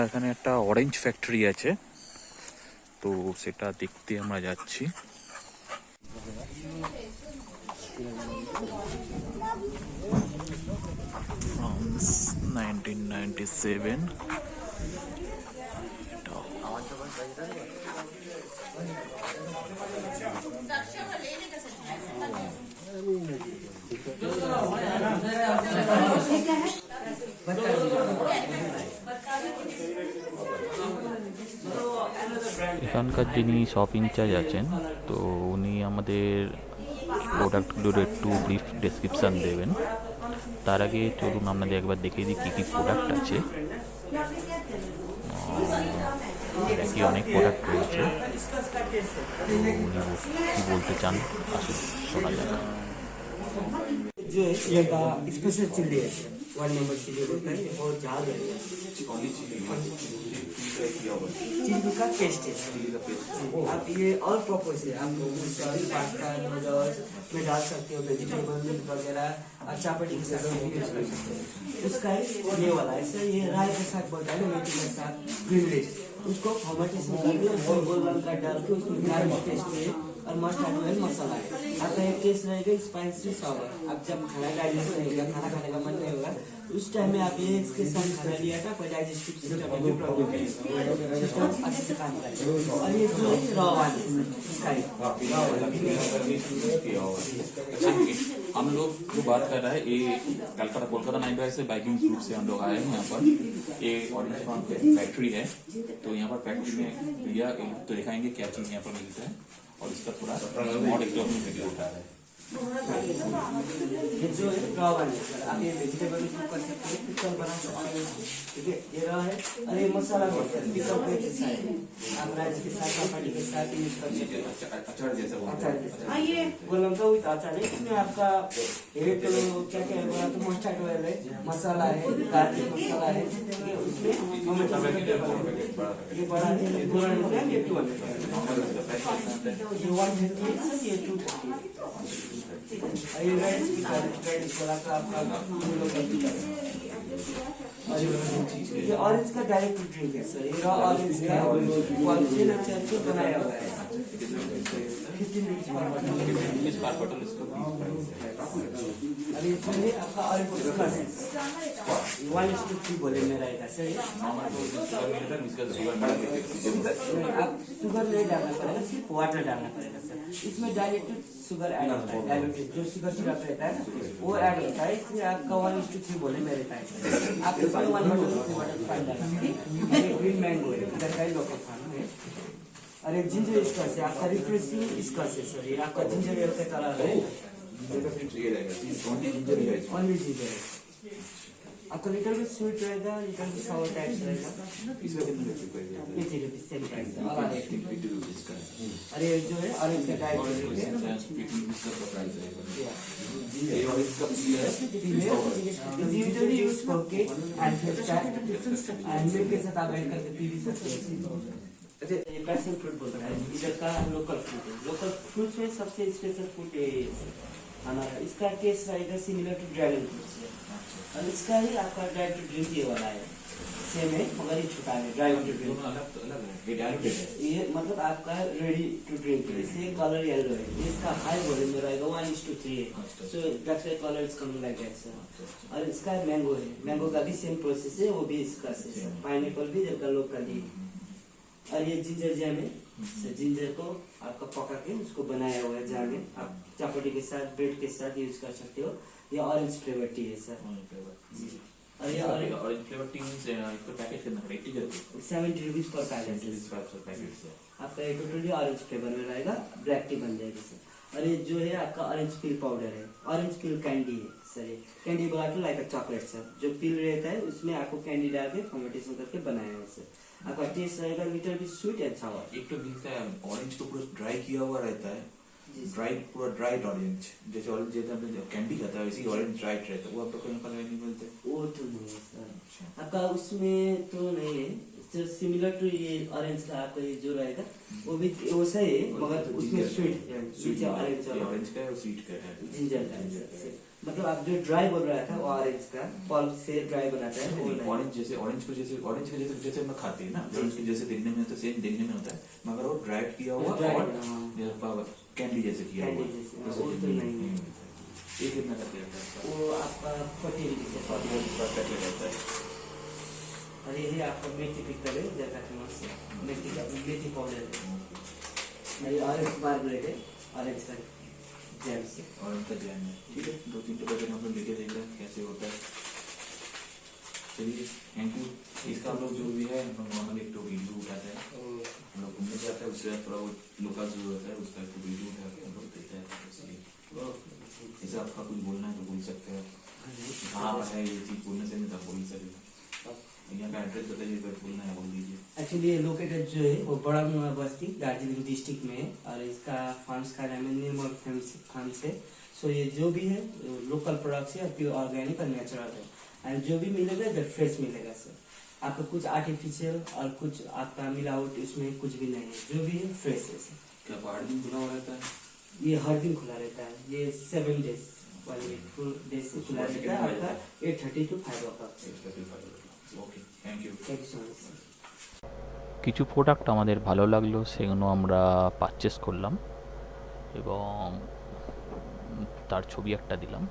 এখানে একটা orange factory আছে, তো সেটা দেখতে আমরা যাচ্ছি। From 1997 এখানকার যিনি শপ ইনচার্জ আছেন, তো উনি আমাদের প্রোডাক্টগুলোর একটু ব্রিফ ডেসক্রিপশান দেবেন। তার আগে চলুন আপনাদের একবার দেখিয়ে দিই কী কী প্রোডাক্ট আছে। একই অনেক প্রোডাক্ট রয়েছে, তো উনি কী বলতে চান আসুন শোনা যাক। जो है ये का स्पेशल चिल्ली है, 1 नंबर चिल्ली होता है और झाल है, चिल्ली का पेस्ट है। आप ये और प्रॉपर से आप सॉरी पास्ता नूडल्स में डाल सकते हो, वेजिटेबल मिल्क वगैरह अच्छा पर यूज कर सकते हो। उसका ये वाला है सर, ये राई के साथ बनता है, मेथी के साथ ग्रीन लेस, उसको फॉर्मेटेशन करके गोल गोल रंग का डाल के उसमें गार्लिक पेस्ट है और मस्टर्ड ऑयल मसाला है। आपका एक टेस्ट रहेगा स्पाइसी सॉवर। आप जब खाना डाइजेस्ट रहेगा, खाना खाने का मन नहीं होगा, उस टाइम में आप ये इसके साथ खाना लिया था, कोई डाइजेस्टिव सिस्टम में भी प्रॉब्लम नहीं होगा, सिस्टम अच्छे से काम करेगा। और ये जो है रॉ वाली हम लोग जो बात कर रहे हैं, ये कलकत्ता कोलकाता 9 से बाइकिंग रूट से हम लोग आए हैं यहाँ पर। ये ऑरेंज फार्म फैक्ट्री है, तो यहाँ पर फैक्ट्री में भैया तो दिखाएंगे क्या चीज़ यहाँ पर मिलता है और इसका थोड़ा स्मॉल एक्सप्लेनेशन होता है। ये जो है रॉ वाली सर, आप ये वेजिटेबल कुक कर सकते हैं, पिकल बना सकते हैं, ठीक है। ये रॉ है और ये मसाला पिकल के जैसा है, आप राइस के साथ चपाती के साथ यूज कर सकते हैं, अचार जैसा अचार जैसा। ये गोलगप्पा विद अचार है, इसमें आपका ये तो क्या क्या बोला तो मस्टर्ड ऑयल है, मसाला है, गार्लिक मसाला है, ये उसमें ये बड़ा है, पूरा है, ये 200 है, ये 150 है, ये 250 है। ये राइस की राइस वाला का आपका ये ऑरेंज का डायरेक्ट ड्रिंक है सर, ये रॉ ऑरेंज का पॉलिथीन अचार से बनाया हुआ है, 15 रुपीस पर बॉटल इसका। अरे इसमें आपका ऑरेंज का है 1:3 बोले मेरा है सर। आप शुगर नहीं डालना पड़ेगा, सिर्फ वाटर डालना पड़ेगा सर। इसमें डायरेक्ट शुगर ऐड होता है, डायबिटीज जो शुगर सिरप रहता है वो ऐड होता है, इसलिए आपका 1:3 बोले मेरे टाइम आप इसमें 1 बटर डालना। ग्रीन मैंगो है, इधर का ही लोकल खाना है। अरे जिंजर स्क्वाश है, आपका रिफ्रेशिंग स्क्वाश है सर, ये आपका जिंजर एल का कलर है, ओनली जिंजर है। आपका लिटिल बिट स्वीट रहेगा, लिटिल बिट सावर टाइप्स रहेगा, 80 रुपीस सेम प्राइस है। अरे जो है ऑरेंज का diet usually use for cake and milk के साथ आप ऐड करके पी भी सकते हैं। अच्छा, ये पैशन फ्रूट बोलता है, इधर का लोकल फ्रूट है। लोकल फ्रूट में सबसे स्पेशल फ्रूट है हमारा, इसका टेस्ट रहेगा सिमिलर टू ड्रैगन फ्रूट से, और इसका ही आपका ड्राई टू ड्रिंक ये वाला है, सेम है मगर ये छोटा है, ड्राई टू ड्रिंक ये मतलब आपका रेडी टू ड्रिंक है। इसे कलर येलो है, इसका हाई वॉल्यूम में रहेगा 1:3 है, so that's why colour is coming like that sir. और इसका मैंगो है, मैंगो का भी सेम प्रोसेस है, वो भी इसका से सर, पाइनएप्पल भी इधर का लोकली। और ये जिंजर जैम है, जिंजर को आपका पका के उसको बनाया हुआ है जैम है, आप चपाती के साथ ब्रेड के साथ यूज कर सकते हो। ये ऑरेंज फ्लेवर टी है सर, और ये ऑरेंज फ्लेवर टी मींस इसका पैकेट कितना है? 70 रुपीस पर पैकेट है आपका। ये टोटली ऑरेंज फ्लेवर में रहेगा, ब्लैक टी बन जाएगी सर। और ये जो है आपका ऑरेंज पील पाउडर है, ऑरेंज पील कैंडी है सर। ये कैंडी बोला तो लाइक अ चॉकलेट सर, जो पील रहता है उसमें आपको कैंडी डाल के फॉर्मेटेशन करके बनाया है सर। आपका टेस्ट रहेगा लिटिल बिट स्वीट एंड सावर। एक तो मिलता है ऑरेंज तो पूरा ड्राई किया हुआ रहता है, ड्राई पूरा ड्राइड ऑरेंज, जैसे ऑरेंज जैसे आपने कैंडी खाता है वैसे ही ऑरेंज ड्राइड रहता है, वो आप लोग को यहाँ नहीं मिलते? वो तो नहीं है सर आपका, उसमें तो नहीं है, सिमिलर टू ये ऑरेंज का आपका ये जो रहेगा वो भी वैसा ही है, मगर उसमें स्वीट ऑरेंज का है, स्वीट का है, जिंजर का है, मतलब आप जो ड्राई बोल रहा था वो ऑरेंज का पल्प से ड्राई बनाता है वो नहीं। ऑरेंज के जैसे हम लोग खाते हैं ना, ऑरेंज के जैसे देखने में तो सेम देखने में होता है, मगर वो ड्राइड किया हुआ और कैंडी जैसे किया हुआ कैंडी जैसे वो तो नहीं है। ये कितना का रहता है? वो आपका 40 रुपीज से 40 रुपीज का पैकेट रहता है। और ये आपका मेथी पिकल है जैसा फेमस मेथी का मेथी पाउडर है। ये ऑरेंज बार्बलेट है, ऑरेंज का जैम से और उनका जैम है। ठीक है, 2-3 पैकेट हम लोग लेके देखते हैं कैसे होता है। चलिए थैंक यू। इसका हम लोग जो भी है हम नॉर्मल एक तो वीडियो उठाते हैं, हम लोग घूमने जाते हैं, उसके बाद थोड़ा वो लोकल जो होता है उसका एक वीडियो उठाते हैं, हम लोग देखते हैं। जैसे आपका कुछ बोलना है तो बोल सकते हैं, कहाँ पर है ये चीज़ बोलने से नहीं तो बोल सकते। यहाँ का एड्रेस बताइए, अगर बोलना है बोल दीजिए। एक्चुअली ये लोकेटेड जो है वो बड़ा मंगवा बस्ती दार्जिलिंग डिस्ट्रिक्ट में है और इसका फार्म्स का नाम है निर्मल फार्म्स है। सो ये जो भी है लोकल प्रोडक्ट्स है, प्योर ऑर्गेनिक और नेचुरल है एंड जो भी मिलेगा इधर फ्रेश मिलेगा सर। आपको कुछ आर्टिफिशियल और कुछ आपका मिलावट इसमें कुछ भी नहीं है, जो भी है फ्रेश है सर। क्या पहाड़ दिन खुला हुआ रहता है? ये हर दिन खुला रहता है, ये 7 डेज 1 वीक फुल डेज से खुला रहता है आपका 8:30 to 5 o'clock। Okay, thank you. Thank you so much sir. কিছু প্রোডাক্ট আমাদের ভালো লাগলো, সেগুলো আমরা পারচেস করলাম এবং তার ছবি একটা দিলাম।